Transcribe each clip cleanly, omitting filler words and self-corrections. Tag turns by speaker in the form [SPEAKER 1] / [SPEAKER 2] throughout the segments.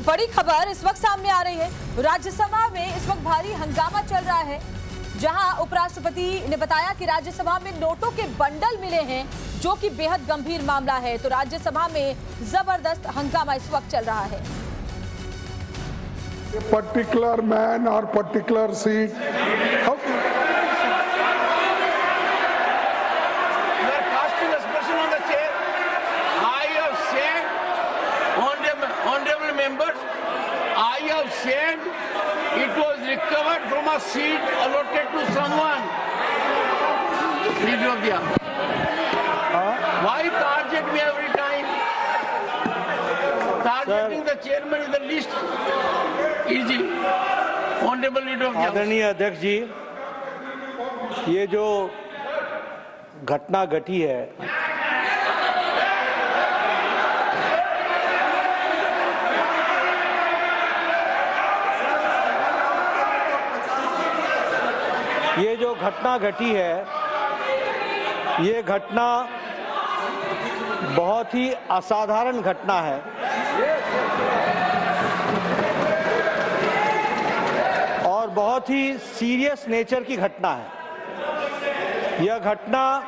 [SPEAKER 1] बड़ी खबर इस वक्त सामने आ रही है। राज्यसभा में इस वक्त भारी हंगामा चल रहा है, जहां उपराष्ट्रपति ने बताया कि राज्यसभा में नोटों के बंडल मिले हैं, जो कि बेहद गंभीर मामला है। तो राज्यसभा में जबरदस्त हंगामा इस वक्त चल रहा है।
[SPEAKER 2] पर्टिकुलर मैन और particular seat
[SPEAKER 3] I have said it was recovered from a seat allotted to someone. Why target me every time? Targeting the chairman is the least easy. Honorable Leader of the House.
[SPEAKER 4] आदरणीय अध्यक्ष जी, ये जो घटना घटी है, ये घटना बहुत ही असाधारण घटना है और बहुत ही सीरियस नेचर की घटना है। यह घटना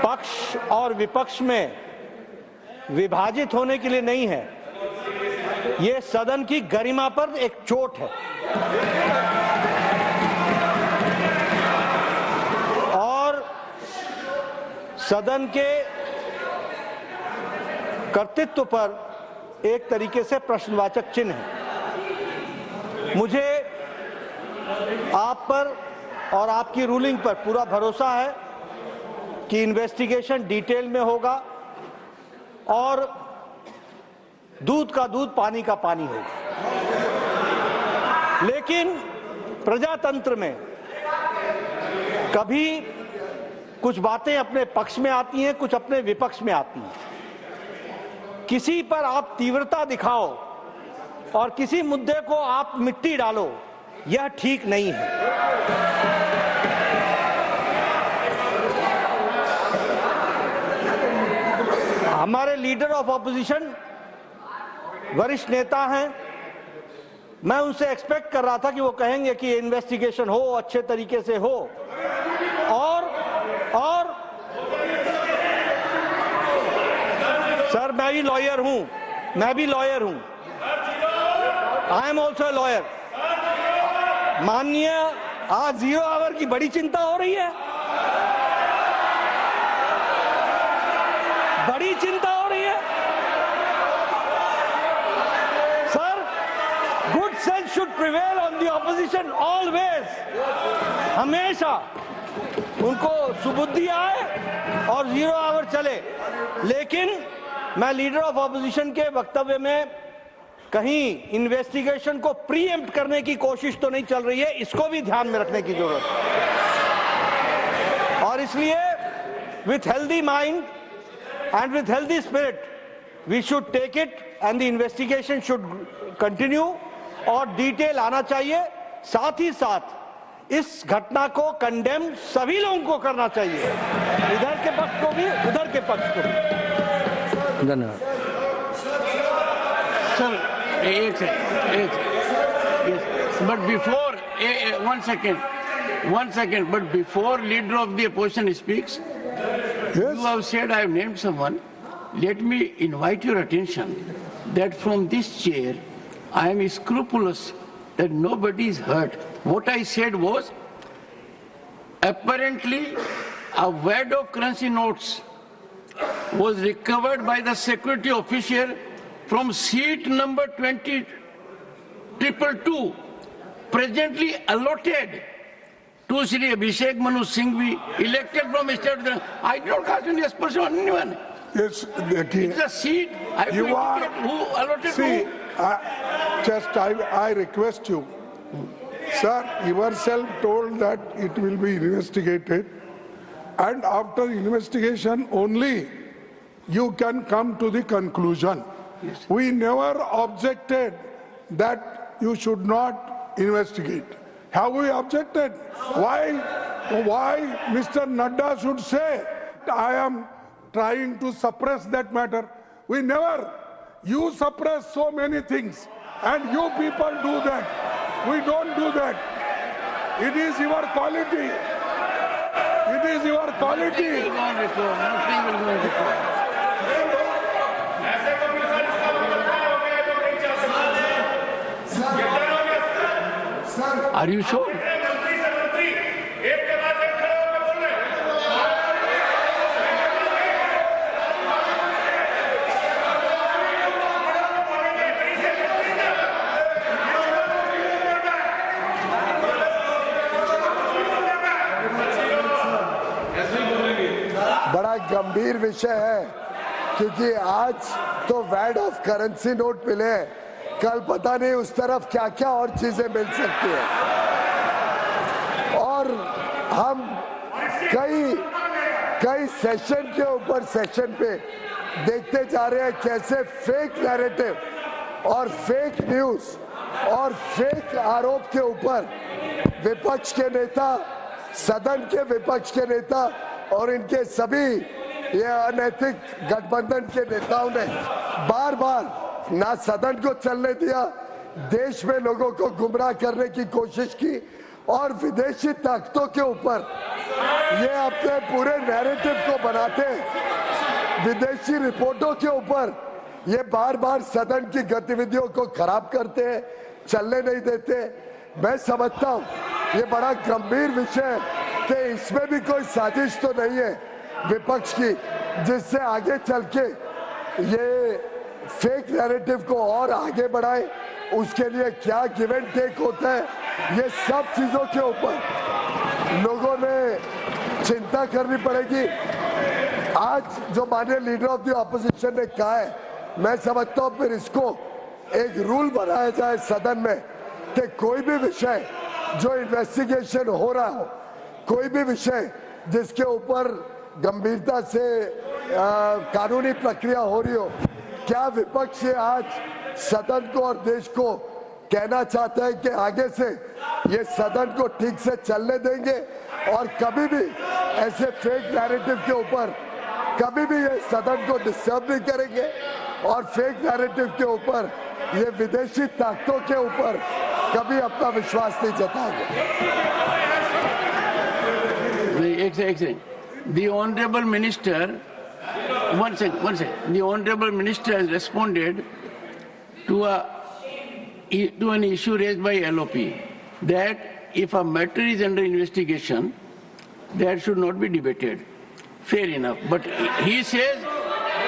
[SPEAKER 4] पक्ष और विपक्ष में विभाजित होने के लिए नहीं है, ये सदन की गरिमा पर एक चोट है और सदन के कर्तृत्व पर एक तरीके से प्रश्नवाचक चिन्ह है। मुझे आप पर और आपकी रूलिंग पर पूरा भरोसा है कि इन्वेस्टिगेशन डिटेल में होगा और दूध का दूध पानी का पानी होगा। लेकिन प्रजातंत्र में कभी कुछ बातें अपने पक्ष में आती हैं, कुछ अपने विपक्ष में आती हैं। किसी पर आप तीव्रता दिखाओ और किसी मुद्दे को आप मिट्टी डालो, यह ठीक नहीं है। हमारे लीडर ऑफ ऑपोजिशन वरिष्ठ नेता हैं, मैं उनसे एक्सपेक्ट कर रहा था कि वो कहेंगे कि इन्वेस्टिगेशन हो, अच्छे तरीके से हो और सर मैं भी लॉयर हूं, आई एम ऑल्सो लॉयर। माननीय, आज 0 आवर की बड़ी चिंता हो रही है, बड़ी चिंता हो रही है। Sir, good sense should prevail on the opposition always. हमेशा उनको सुबुद्धि आए और 0 आवर चले। लेकिन मैं लीडर ऑफ ऑपोजिशन के वक्तव्य में कहीं इन्वेस्टिगेशन को प्रीएम्प्ट करने की कोशिश तो नहीं चल रही है, इसको भी ध्यान में रखने की जरूरत है। और इसलिए with healthy mind and with healthy spirit we should take it and the investigation should continue और डिटेल आना चाहिए। साथ ही साथ इस घटना को कंडेम सभी लोगों को करना चाहिए, इधर के पक्ष को भी, उधर के पक्ष को भी। धन्यवाद
[SPEAKER 3] सर। एक but before one second, but before leader of the opposition speaks,
[SPEAKER 2] yes.
[SPEAKER 3] You have said I have named someone. Let me invite your attention that from this chair I am scrupulous that nobody is hurt. What I said was, apparently a wad of currency notes was recovered by the security officer from seat number 20222, presently allotted to Shri Abhishek Manu Singhvi, elected from state. I don't cast any aspersion on anyone.
[SPEAKER 2] Yes,
[SPEAKER 3] It's a seat. I have to indicate who allotted
[SPEAKER 2] see,
[SPEAKER 3] who.
[SPEAKER 2] I request you, sir, yourself told that it will be investigated, and after investigation only you can come to the conclusion.
[SPEAKER 3] Yes.
[SPEAKER 2] We never objected that you should not investigate. Have we objected? Why Mr. Nadda should say I am trying to suppress that matter? We never. You suppress so many things, and you people do that. We don't do that. It is your quality. It is your quality.
[SPEAKER 3] Nothing will go on record. Nothing will go on record. Are you sure?
[SPEAKER 5] बड़ा गंभीर विषय है क्योंकि आज तो VAT of currency note मिले हैं, कल पता नहीं उस तरफ क्या क्या और चीजें मिल सकती है। और हम कई सेशन के ऊपर सेशन पे देखते जा रहे हैं कैसे फेक नैरेटिव और फेक न्यूज और फेक आरोप के ऊपर विपक्ष के नेता, सदन के विपक्ष के नेता और इनके सभी ये अनैतिक गठबंधन के नेताओं ने बार बार ना सदन को चलने दिया, देश में लोगों को गुमराह करने की कोशिश की और विदेशी ताकतों के ऊपर ये अपने पूरे नैरेटिव को बनाते हैं। विदेशी रिपोर्टों के ऊपर ये बार बार सदन की गतिविधियों को खराब करते हैं, चलने नहीं देते। मैं समझता हूँ ये बड़ा गंभीर विषय है कि इसमें भी कोई साजिश तो नहीं है विपक्ष की जिससे आगे चल के ये फेक नैरेटिव को और आगे बढ़ाए। उसके लिए क्या गिव एंड टेक होता है, ये सब चीजों के ऊपर लोगों ने चिंता करनी पड़ेगी। आज जो माननीय लीडर ऑफ द ऑपोजिशन ने कहा है, मैं समझता हूँ फिर इसको एक रूल बनाया जाए सदन में कि कोई भी विषय जो इन्वेस्टिगेशन हो रहा हो, कोई भी विषय जिसके ऊपर गंभीरता से कानूनी प्रक्रिया हो रही हो, क्या विपक्ष ये आज सदन को और देश को कहना चाहता है कि आगे से ये सदन को ठीक से चलने देंगे और कभी भी ऐसे फेक नैरेटिव के ऊपर कभी भी ये सदन को डिस्टर्ब नहीं करेंगे और फेक नैरेटिव के ऊपर ये विदेशी ताकतों के ऊपर कभी अपना विश्वास नहीं जताएंगे।
[SPEAKER 3] एक second, the honorable minister, one second, the honorable minister has responded to an issue raised by LOP that if a matter is under investigation, that should not be debated. Fair enough, but he says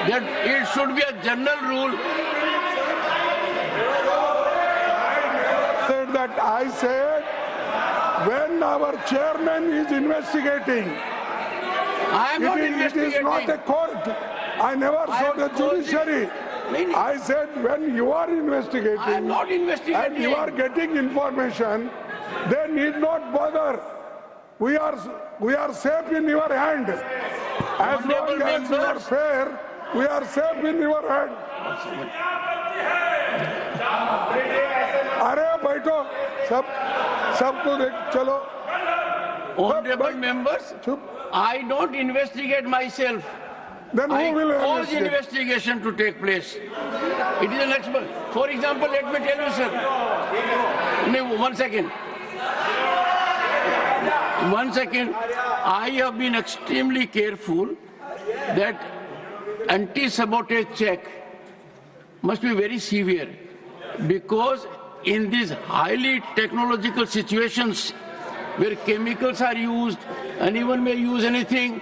[SPEAKER 3] that it should be a general rule.
[SPEAKER 2] I said when our chairman is investigating,
[SPEAKER 3] I am not
[SPEAKER 2] it
[SPEAKER 3] investigating.
[SPEAKER 2] is not a court. I never saw the judiciary. I said when you are investigating,
[SPEAKER 3] I am not investigating.
[SPEAKER 2] and you are getting information, they need not bother. We are safe in your hand. As long as you are fair, we are safe in your hand. अरे बैठो सबको देख चलो।
[SPEAKER 3] Honorable members, I don't investigate myself.
[SPEAKER 2] Then
[SPEAKER 3] I
[SPEAKER 2] who will
[SPEAKER 3] cause
[SPEAKER 2] investigate?
[SPEAKER 3] investigation to take place. It is an expert. For example, let me tell you, sir. One second. I have been extremely careful that anti-sabotage check must be very severe, because in these highly technological situations where chemicals are used, anyone may use anything,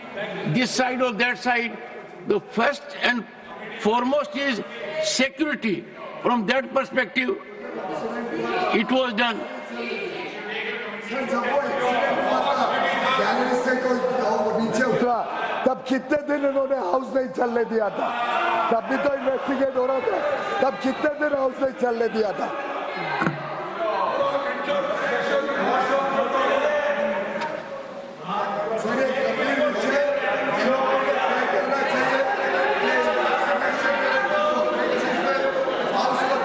[SPEAKER 3] this side or that side, the first and foremost is security. From that perspective, it was done.
[SPEAKER 5] नीचे उतरा तब कितने दिन इन्होंने house नहीं चलने दिया था, तब भी तो इन्वेस्टिगेट हो रहा था, तब कितने दिन हाउस नहीं चलने दिया था।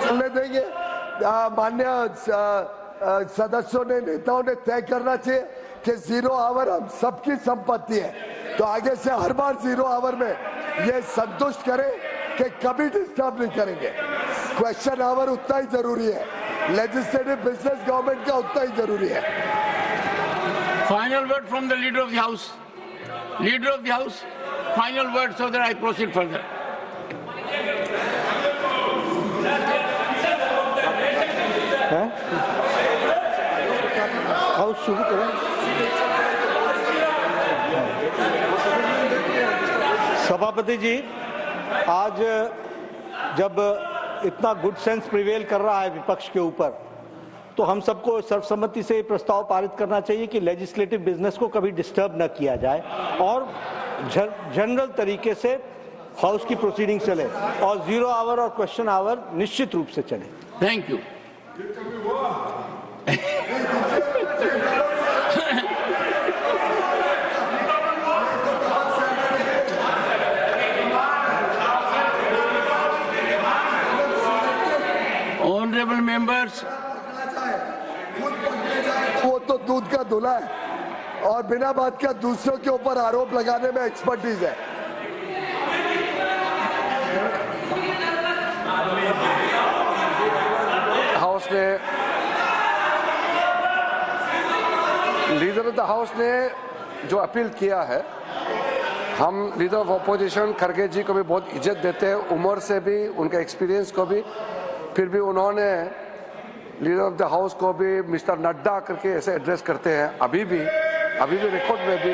[SPEAKER 5] चलने देंगे। मान्य सदस्यों ने, नेताओं ने तय करना चाहिए कि 0 आवर हम सबकी संपत्ति है, तो आगे से हर बार 0 आवर में ये संतुष्ट करें कि कभी डिस्टर्ब नहीं करेंगे। क्वेश्चन आवर उतना ही जरूरी है, लेजिस्लेटिव बिजनेस गवर्नमेंट का उतना ही जरूरी है।
[SPEAKER 3] Final word from the Leader of the House. Leader of the House, final word so that I proceed further.
[SPEAKER 4] House शुरू करें। सभापति जी, आज जब इतना गुड सेंस प्रिवेल कर रहा है विपक्ष के ऊपर, तो हम सबको सर्वसम्मति से प्रस्ताव पारित करना चाहिए कि लेजिस्लेटिव बिजनेस को कभी डिस्टर्ब न किया जाए और जनरल तरीके से हाउस की प्रोसीडिंग चले और 0 आवर और क्वेश्चन आवर निश्चित रूप से चले।
[SPEAKER 3] Thank you. Honorable members,
[SPEAKER 5] वो तो दूध का धुला है और बिना बात का दूसरों के ऊपर आरोप लगाने में एक्सपर्टीज है।
[SPEAKER 6] हाउस ने, लीडर ऑफ द हाउस ने जो अपील किया है, हम लीडर ऑफ अपोजिशन खड़गे जी को भी बहुत इज्जत देते हैं, उम्र से भी, उनके एक्सपीरियंस को भी, फिर भी उन्होंने लीडर ऑफ द हाउस को भी मिस्टर नड्डा करके ऐसे एड्रेस करते हैं, अभी भी रिकॉर्ड में भी।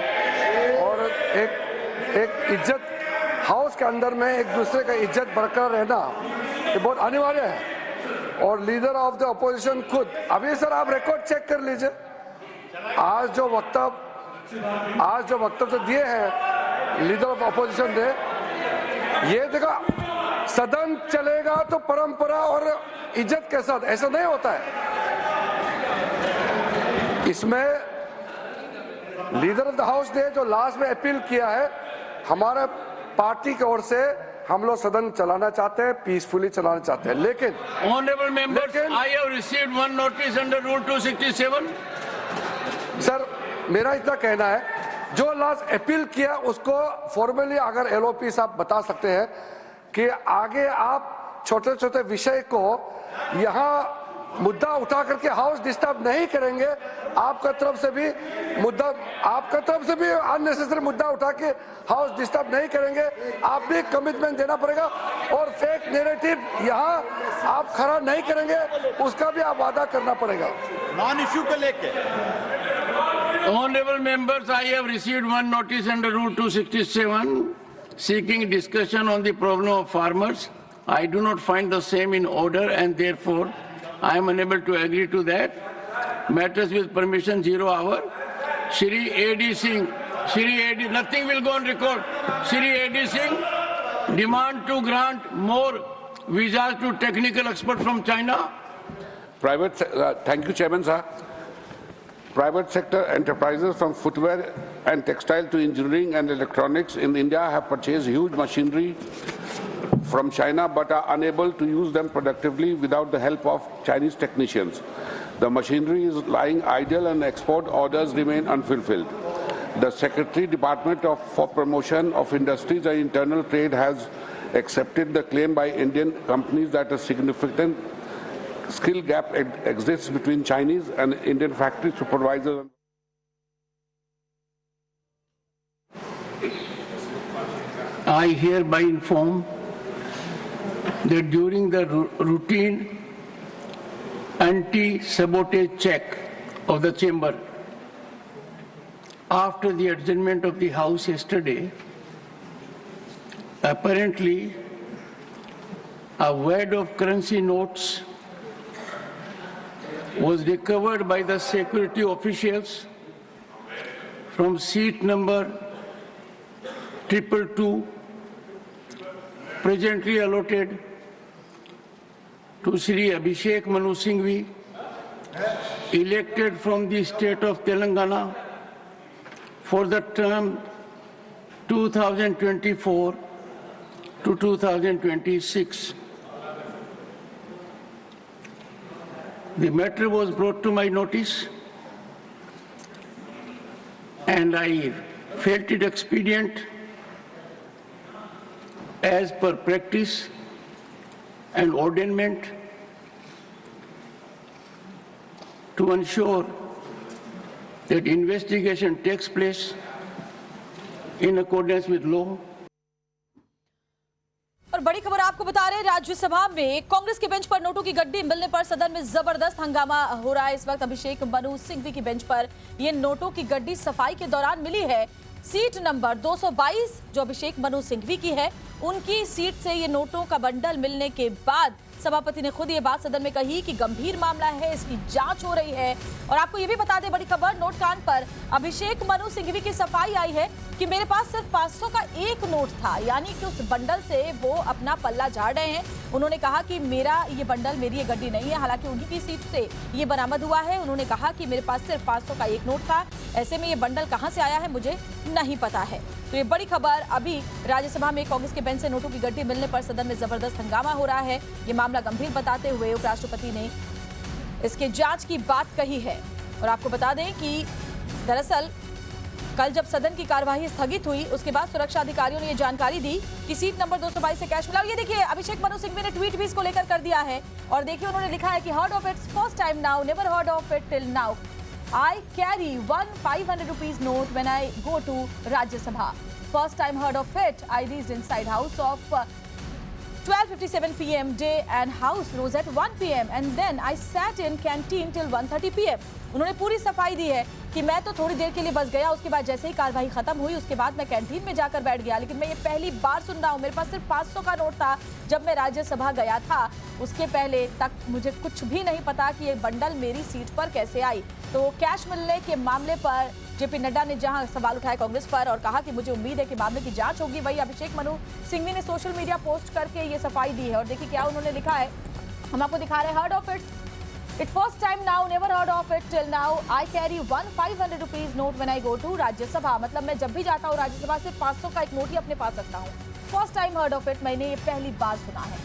[SPEAKER 6] और एक इज्जत हाउस के अंदर में एक दूसरे का इज्जत बरकरार रहना ये बहुत अनिवार्य है। और लीडर ऑफ द अपोजिशन खुद, अभी सर आप रिकॉर्ड चेक कर लीजिए, आज जो वक्तव्य दिए हैं लीडर ऑफ अपोजिशन ने, ये देखा सदन चलेगा तो परंपरा और इज्जत के साथ, ऐसा नहीं होता है। इसमें लीडर ऑफ द हाउस ने जो लास्ट में अपील किया है, हमारे पार्टी की ओर से हम लोग सदन चलाना चाहते हैं, पीसफुली चलाना चाहते हैं, लेकिन
[SPEAKER 3] honorable members, I have received one notice under Rule 267.
[SPEAKER 6] Sir मेरा इतना कहना है, जो लास्ट अपील किया उसको फॉर्मली अगर एलओपी साहब बता सकते हैं कि आगे आप छोटे छोटे विषय को यहाँ मुद्दा उठा करके हाउस डिस्टर्ब नहीं करेंगे, आपका तरफ से भी अननेसेसरी मुद्दा उठा के हाउस डिस्टर्ब नहीं करेंगे, आप भी कमिटमेंट देना पड़ेगा। और फेक नैरेटिव यहाँ आप खड़ा नहीं करेंगे, उसका भी आप वादा करना पड़ेगा।
[SPEAKER 7] नॉन इश्यू को लेके
[SPEAKER 3] Honorable members, I have received one notice under Rule 267 seeking discussion on the problem of farmers. I do not find the same in order and therefore I am unable to agree to that. Matters with permission 0 hour. Shri A.D. Singh, nothing will go on record. Shri A.D. Singh, demand to grant more visas to technical experts from China.
[SPEAKER 8] Thank you, Chairman, sir. Private sector enterprises from footwear and textile to engineering and electronics in India have purchased huge machinery from China but are unable to use them productively without the help of Chinese technicians. The machinery is lying idle and export orders remain unfulfilled. The Secretary Department for Promotion of Industries and Internal Trade has accepted the claim by Indian companies that a significant skill gap exists between Chinese and Indian factory supervisors.
[SPEAKER 3] I hereby inform that during the routine anti-sabotage check of the chamber after the adjournment of the House yesterday, apparently a wad of currency notes was recovered by the security officials from seat number 222, presently allotted to Shri Abhishek Manu Singhvi, elected from the state of Telangana for the term 2024 to 2026. The matter was brought to my notice and I felt it expedient as per practice and ordainment to ensure that investigation takes place in accordance with law.
[SPEAKER 1] और बड़ी खबर आपको बता रहे हैं, राज्यसभा में कांग्रेस के bench पर नोटों की गड्डी मिलने पर सदन में जबरदस्त हंगामा हो रहा है। इस वक्त अभिषेक मनु सिंघवी की बेंच पर ये नोटों की गड्डी सफाई के दौरान मिली है। सीट नंबर 222 जो अभिषेक मनु सिंघवी की है, उनकी सीट से ये नोटों का बंडल मिलने के बाद सभापति ने खुद ये बात सदन में कही कि गंभीर मामला है, इसकी जांच हो रही है। और आपको ये भी बता दें, बड़ी खबर, नोट कांड पर अभिषेक मनु सिंघवी की सफाई आई है कि मेरे पास सिर्फ 500 का एक नोट था, यानी कि उस बंडल से वो अपना पल्ला झाड़ रहे हैं। उन्होंने कहा कि मेरा ये बंडल, मेरी ये गड्डी नहीं है, हालांकि उन्हीं की सीट से ये बरामद हुआ है। उन्होंने कहा कि मेरे पास सिर्फ 500 का एक नोट था, ऐसे में ये बंडल कहां से आया है मुझे नहीं पता है। तो ये बड़ी खबर, अभी राज्यसभा में कांग्रेस के बेंच से नोटों की गड्डी मिलने पर सदन में जबरदस्त हंगामा हो रहा है। ये मामला गंभीर बताते हुए उपराष्ट्रपति ने इसके जांच की बात कही है। और आपको बता दें कि दरअसल कल जब सदन की कार्यवाही स्थगित हुई, उसके बाद सुरक्षा अधिकारियों ने ये जानकारी दी कि सीट नंबर 222 से कैश मिला। ये देखिए, अभिषेक मनु सिंघवी ने ट्वीट भी इसको लेकर कर दिया है। और देखिए, उन्होंने लिखा है कि heard of its first time now, never heard of it till now. I carry one 500 rupees note when I go to Rajya Sabha. First time heard of it. I reached inside house of 12:57 p.m. day and house rose at 1 p.m. and then I sat in canteen till 1:30 p.m. उन्होंने पूरी सफाई दी है कि मैं तो थोड़ी देर के लिए बस गया, उसके बाद जैसे ही कार्रवाई खत्म हुई उसके बाद मैं कैंटीन में जाकर बैठ गया। लेकिन मैं ये पहली बार सुन रहा हूँ, मेरे पास सिर्फ 500 का नोट था जब मैं राज्यसभा गया था। उसके पहले तक मुझे कुछ भी नहीं पता कि ये बंडल मेरी सीट पर कैसे आई। तो कैश मिलने के मामले पर जेपी नड्डा ने जहां सवाल उठाए कांग्रेस पर और कहा कि मुझे उम्मीद है कि मामले की जांच होगी, वही अभिषेक मनु सिंघवी ने सोशल मीडिया पोस्ट करके ये सफाई दी है। और देखिए क्या उन्होंने लिखा है, हम आपको दिखा रहे हैं। Heard of it first time now, never heard of it till now. I carry one 500 rupees note when I go to Rajya Sabha. मतलब मैं जब भी जाता हूँ राज्यसभा, सिर्फ 500 का एक नोट ही अपने पास रखता हूँ। First time heard of it, मैंने ये पहली बार सुना है।